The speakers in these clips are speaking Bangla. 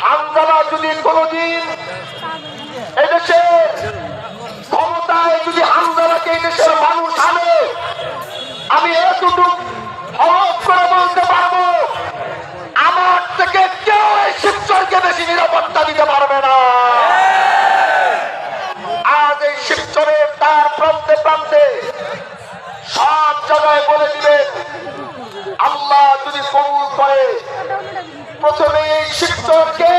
হামজালা যদি কোনদিন এদেশে ক্ষমতায় যদি হামজালাকে এদেশের মানুষ আনে, আমি এতটুকু হলফ করে বলতে পারবো, আমার থেকে কেউ এই শিবচরকে বেশি নিরাপত্তা দিতে পারবে না। আজ এই শিবচরের তার প্রান্তে প্রান্তে সব জায়গায় বলে দিবেন, আল্লাহ যদি কবুল করে প্রথমে এই শিবচরকে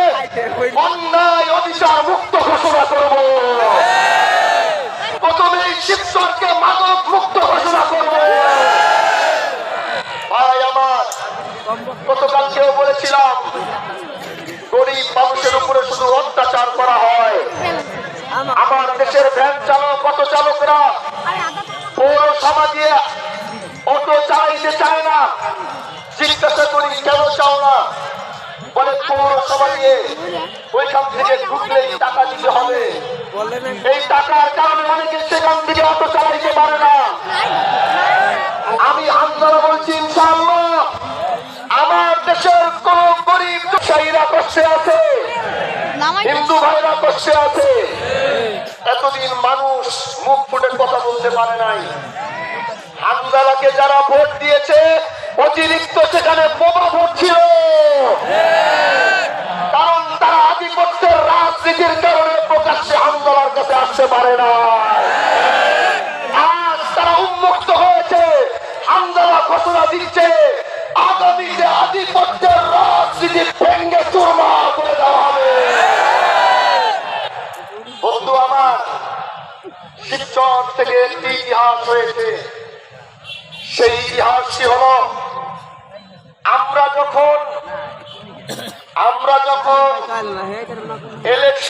অন্যায় অবিচার মুক্ত ঘোষণা করব, প্রথমে এই শিবচরকে মাদক মুক্ত ঘোষণা করব। ভাই আমার, গতকালকেও বলেছিলাম, গরিব মানুষের উপরে শুধু অত্যাচার করা হয়। আমার দেশের ভ্যান চালক, অটো চালকরা পৌরসভা দিয়ে অটো চালাইতে চায় না। জিজ্ঞাসা করি কেন চাও না? বলে পৌরসভা দিয়ে ওইখান থেকে ঢুকলেই টাকা দিতে হবে। এই টাকার কারণে অনেকে সেখান থেকে অটো চালাইতে পারে না। আমি হামজালা বলছি, ইনশাআল্লাহ আমার দেশের কোন গরিব ব্যবসায়ীরা কষ্টে আছে, হিন্দু ভাইরা কষ্টে আছে। এতদিন মানুষ মুখ ফুটে কথা বলতে পারে নাই। হামজালাকে যারা ভোট দিয়েছে, অতিরিক্ত সেখানে বোমা ভোট ছিল, কারণ তারা আধিপত্যের রাজনীতির কারণে প্রকাশ্যে হামজালার কাছে আসতে পারে না। আজ তারা উন্মুক্ত হয়েছে, হামজালা ঘোষণা দিচ্ছে আগামীতে আধিপত্যের রাজনীতি ভেঙ্গে চুরমার করে দেওয়া হবে। বন্ধু আমার, শিবচর থেকে একটি ইতিহাস হয়েছে। সেই ইতিহাসটি হলো, আমরা যখন ইলেকশন